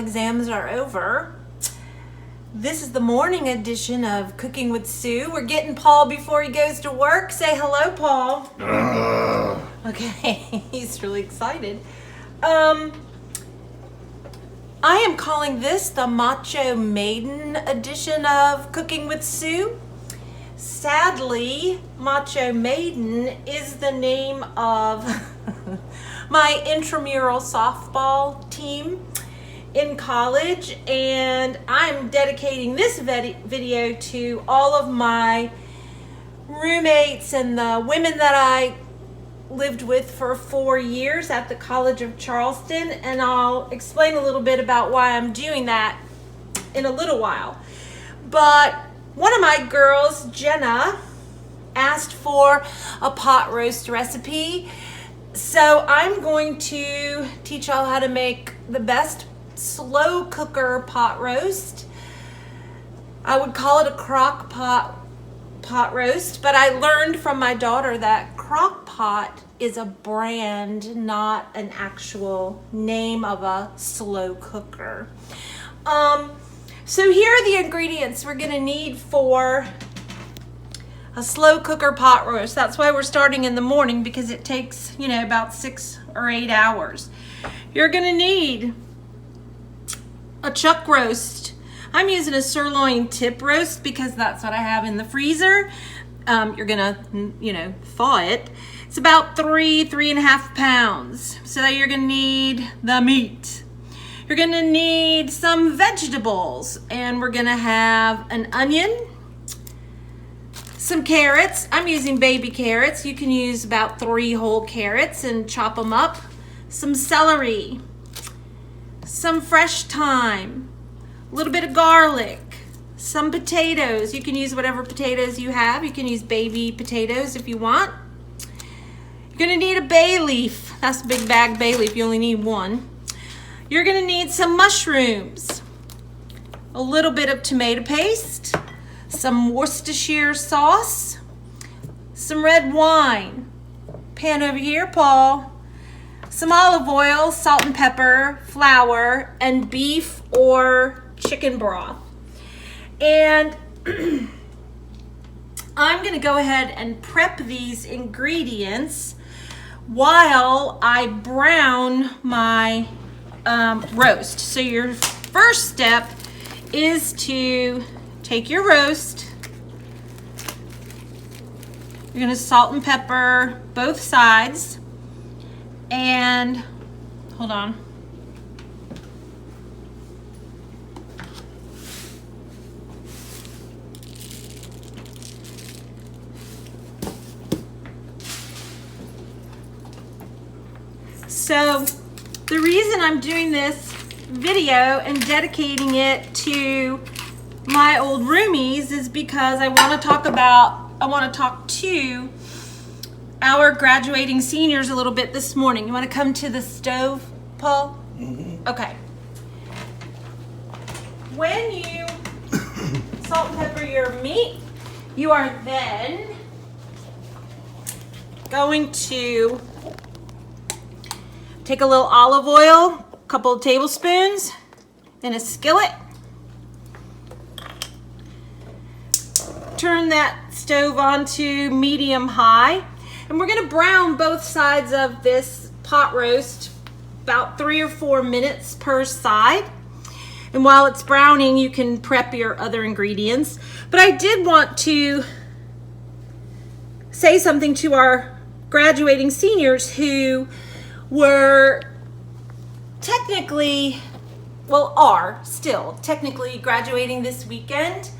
exams are over. This is the morning edition of Cooking with Sue. We're getting Paul before he goes to work. Say hello, Paul. Okay, he's really excited. I am calling this the Macho Maiden edition of Cooking with Sue. Sadly, Macho Maiden is the name of my intramural softball team in college, and I'm dedicating this video to all of my roommates and the women that I lived with for 4 years at the College of Charleston, and I'll explain a little bit about why I'm doing that in a little while. But one of my girls, Jenna, asked for a pot roast recipe, so I'm going to teach y'all how to make the best slow cooker pot roast. I would call it a crock pot roast, but I learned from my daughter that crock pot is a brand, not an actual name of a slow cooker. So here are the ingredients we're gonna need for a slow cooker pot roast. That's why we're starting in the morning, because it takes, about 6 or 8 hours. You're gonna need a chuck roast. I'm using a sirloin tip roast because that's what I have in the freezer. You're gonna, thaw it. It's about 3.5 pounds. So you're gonna need the meat. You're gonna need some vegetables, and we're gonna have an onion, some carrots. I'm using baby carrots. You can use about 3 whole carrots and chop them up. Some celery, some fresh thyme, a little bit of garlic, some potatoes. You can use whatever potatoes you have. You can use baby potatoes if you want. You're gonna need a bay leaf. That's a big bag bay leaf. You only need one. You're gonna need some mushrooms, a little bit of tomato paste, some Worcestershire sauce, some red wine. Pan over here, Paul. Some olive oil, salt and pepper, flour, and beef or chicken broth. And I'm gonna go ahead and prep these ingredients while I brown my roast. So your first step is to take your roast. You're gonna salt and pepper both sides. And hold on. So the reason I'm doing this video and dedicating it to my old roomies is because I want to talk to our graduating seniors a little bit this morning. You want to come to the stove, Paul? Mm-hmm. Okay. When you salt and pepper your meat, you are then going to take a little olive oil, a couple of tablespoons, in a skillet. Turn that stove on to medium high. And we're gonna brown both sides of this pot roast about 3 or 4 minutes per side. And while it's browning, you can prep your other ingredients. But I did want to say something to our graduating seniors who were are still technically graduating this weekend.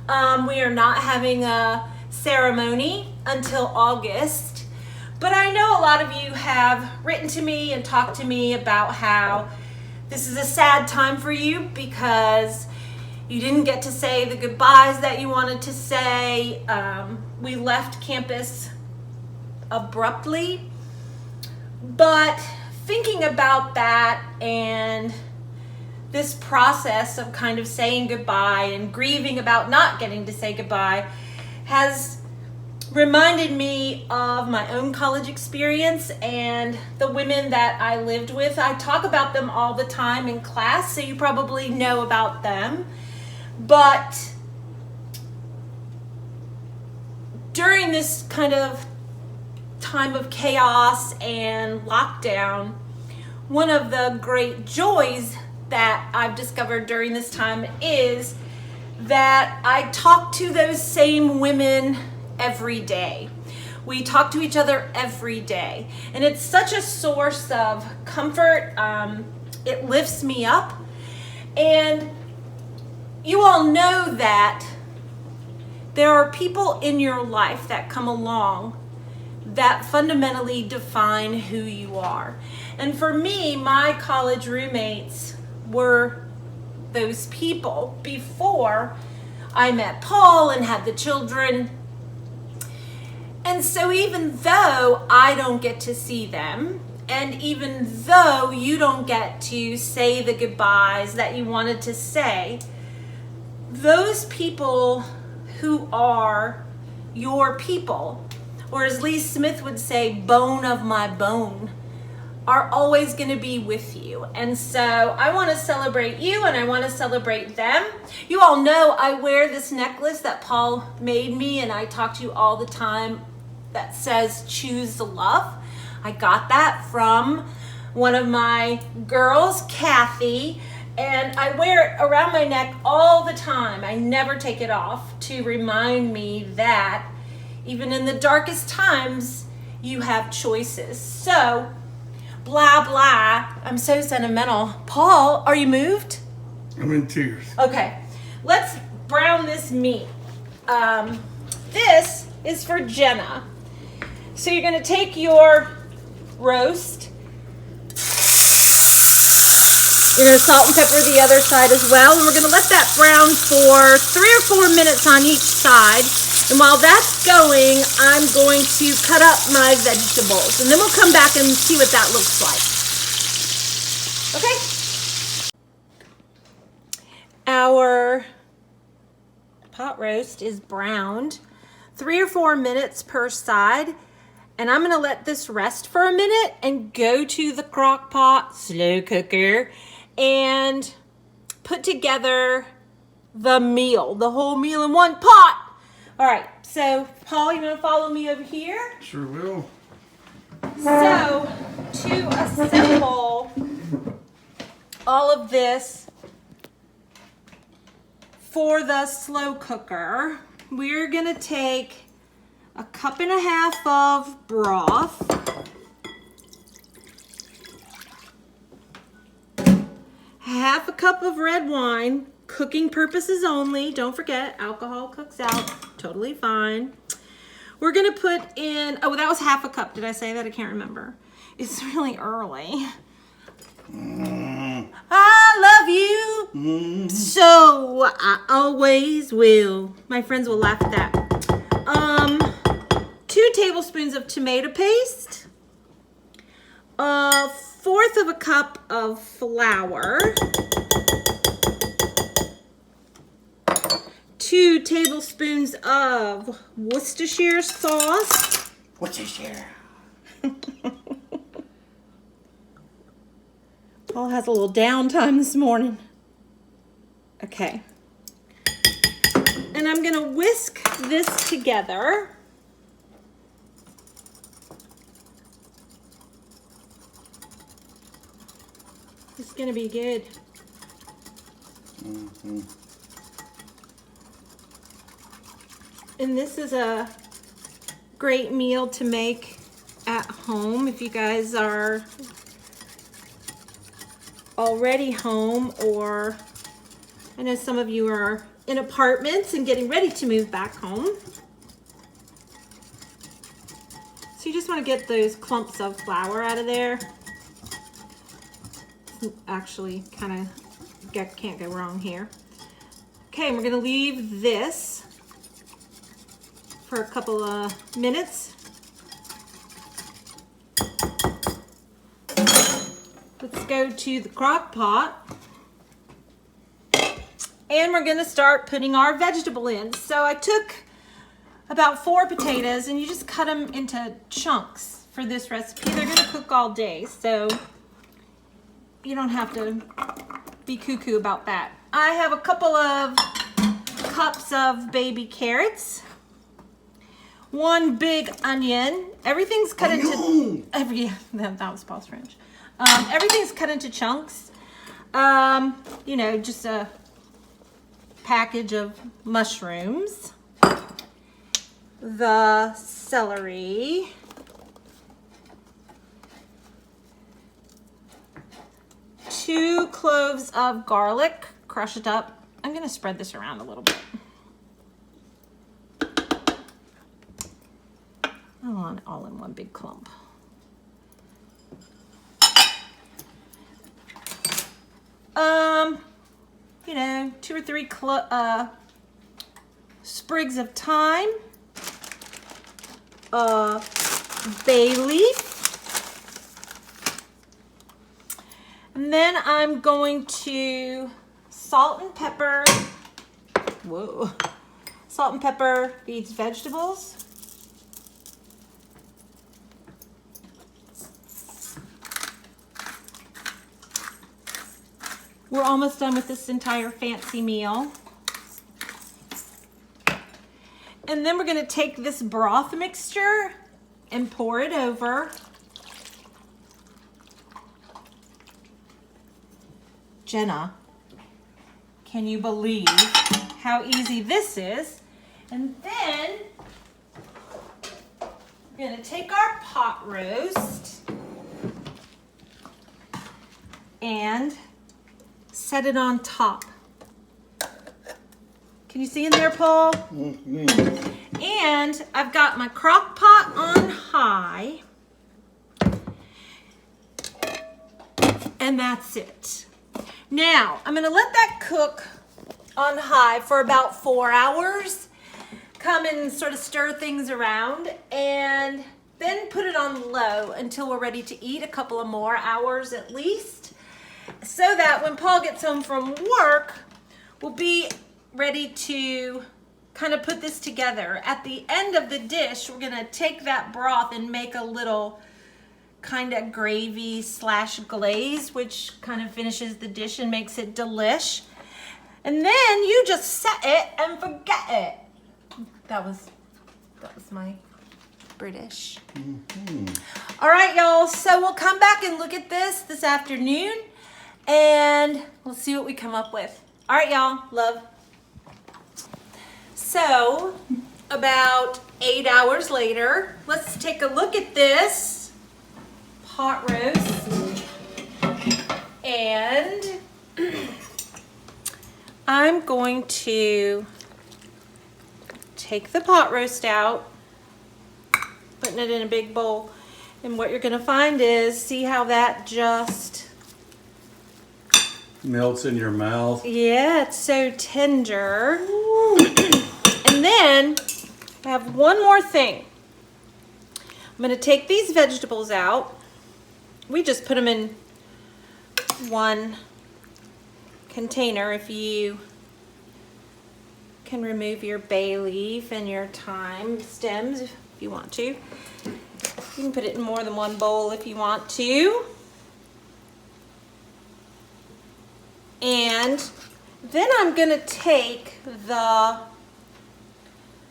We are not having a ceremony until August. But I know a lot of you have written to me and talked to me about how this is a sad time for you because you didn't get to say the goodbyes that you wanted to say. We left campus abruptly. But thinking about that and this process of kind of saying goodbye and grieving about not getting to say goodbye has reminded me of my own college experience and the women that I lived with. I talk about them all the time in class, so you probably know about them. But during this kind of time of chaos and lockdown, one of the great joys that I've discovered during this time is that I talk to those same women every day. We talk to each other every day, and it's such a source of comfort. It lifts me up, and you all know that there are people in your life that come along that fundamentally define who you are. And for me, my college roommates were those people before I met Paul and had the children. And so even though I don't get to see them, and even though you don't get to say the goodbyes that you wanted to say, those people who are your people, or as Lee Smith would say, bone of my bone, are always going to be with you. And so I want to celebrate you, and I want to celebrate them. You all know I wear this necklace that Paul made me, and I talk to you all the time, that says choose the love. I got that from one of my girls, Kathy, and I wear it around my neck all the time. I never take it off to remind me that even in the darkest times, you have choices. So, blah, blah. I'm so sentimental. Paul, are you moved? I'm in tears. Okay, let's brown this meat. This is for Jenna. So you're going to take your roast. You're going to salt and pepper the other side as well. And we're going to let that brown for 3 or 4 minutes on each side. And while that's going, I'm going to cut up my vegetables. And then we'll come back and see what that looks like. Okay? Our pot roast is browned. 3 or 4 minutes per side. And I'm gonna let this rest for a minute and go to the crock pot, slow cooker, and put together the meal, the whole meal in one pot. All right, so Paul, you gonna follow me over here? Sure will. So, to assemble all of this for the slow cooker, we're gonna take a 1.5 cups of broth, half a cup of red wine, cooking purposes only. Don't forget, alcohol cooks out, totally fine. We're gonna put in, oh, that was half a cup. Did I say that? I can't remember. It's really early. I love you, so I always will. My friends will laugh at that. 2 tablespoons of tomato paste, 1/4 cup of flour, 2 tablespoons of Worcestershire sauce. Worcestershire. Paul has a little downtime this morning. Okay. And I'm gonna whisk this together. It's gonna be good. Mm-hmm. And this is a great meal to make at home if you guys are already home, or I know some of you are in apartments and getting ready to move back home. So you just want to get those clumps of flour out of there. Actually, kind of can't go wrong here. Okay, and we're going to leave this for a couple of minutes. Let's go to the crock pot. And we're going to start putting our vegetable in. So I took about 4 potatoes, and you just cut them into chunks for this recipe. They're gonna cook all day, so you don't have to be cuckoo about that. I have a couple of cups of baby carrots, 1 big onion. Everything's cut into that was Paul's French. Everything's cut into chunks. You know, just a package of mushrooms, the celery, two cloves of garlic, crush it up. I'm gonna spread this around a little bit. I want it all in one big clump. You know, 2 or 3 sprigs of thyme, bay leaf, and then I'm going to salt and pepper these vegetables. We're almost done with this entire fancy meal. And then we're going to take this broth mixture and pour it over. Jenna, can you believe how easy this is? And then we're going to take our pot roast and set it on top. Can you see in there, Paul? Mm-hmm. And I've got my crock pot on high. And that's it. Now, I'm gonna let that cook on high for about 4 hours. Come and sort of stir things around and then put it on low until we're ready to eat, a couple of more hours at least, so that when Paul gets home from work, we'll be ready to kind of put this together. At the end of the dish, we're gonna take that broth and make a little kind of gravy / glaze, which kind of finishes the dish and makes it delish. And then you just set it and forget it. That was my British. Mm-hmm. All right, y'all, so we'll come back and look at this afternoon, and we'll see what we come up with. All right, y'all, love. So, about 8 hours later, let's take a look at this pot roast. And I'm going to take the pot roast out, putting it in a big bowl. And what you're gonna find is, see how that just melts in your mouth. Yeah, it's so tender. And then I have one more thing. I'm gonna take these vegetables out. We just put them in one container. If you can remove your bay leaf and your thyme stems if you want to. You can put it in more than one bowl if you want to. And then I'm gonna take the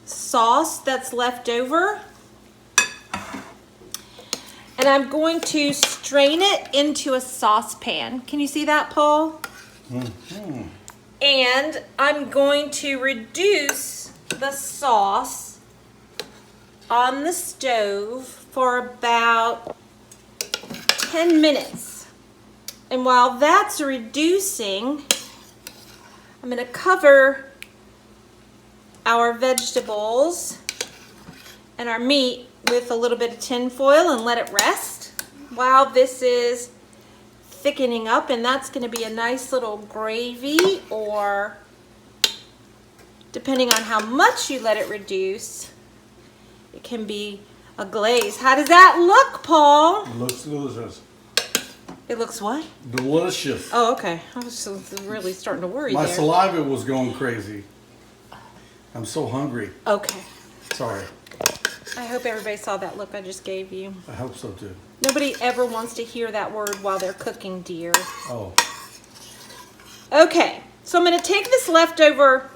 sauce that's left over and I'm going to strain it into a saucepan. Can you see that, Paul? Mm-hmm. And I'm going to reduce the sauce on the stove for about 10 minutes. And while that's reducing, I'm going to cover our vegetables and our meat with a little bit of tin foil and let it rest while this is thickening up, and that's going to be a nice little gravy, or depending on how much you let it reduce, it can be a glaze. How does that look, Paul? It looks delicious. It looks what? Delicious. Oh, okay. I was really starting to worry My there. saliva was going crazy. I'm so hungry. Okay. Sorry. I hope everybody saw that look I just gave you. I hope so too. Nobody ever wants to hear that word while they're cooking, dear. Oh. Okay, so I'm going to take this leftover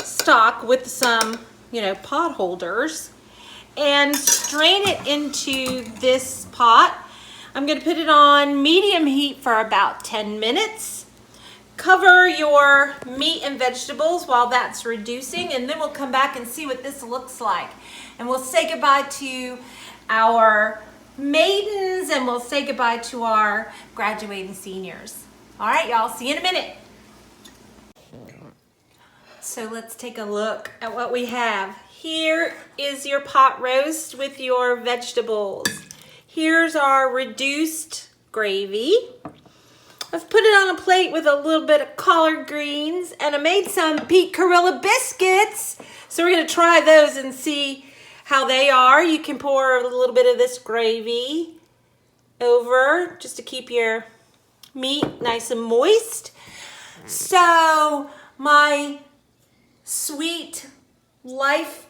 stock with some, pot holders and strain it into this pot. I'm going to put it on medium heat for about 10 minutes. Cover your meat and vegetables while that's reducing, and then we'll come back and see what this looks like. And we'll say goodbye to our maidens, and we'll say goodbye to our graduating seniors. All right, y'all, see you in a minute. So let's take a look at what we have. Here is your pot roast with your vegetables. Here's our reduced gravy. I've put it on a plate with a little bit of collard greens, and I made some Pete Carilla biscuits. So we're gonna try those and see how they are. You can pour a little bit of this gravy over just to keep your meat nice and moist. So my sweet life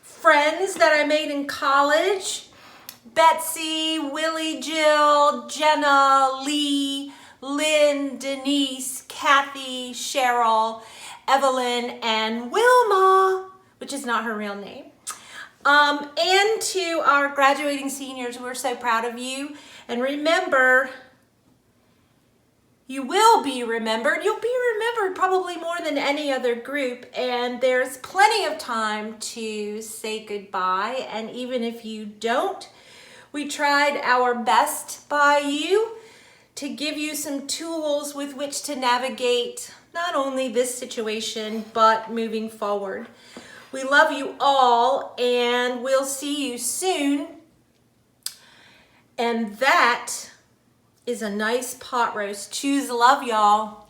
friends that I made in college, Betsy, Willie, Jill, Jenna, Lee, Lynn, Denise, Kathy, Cheryl, Evelyn, and Wilma, which is not her real name. And to our graduating seniors, we're so proud of you. And remember, you will be remembered. You'll be remembered probably more than any other group. And there's plenty of time to say goodbye. And even if you don't, we tried our best by you to give you some tools with which to navigate not only this situation, but moving forward. We love you all, and we'll see you soon. And that is a nice pot roast. Choose love, y'all.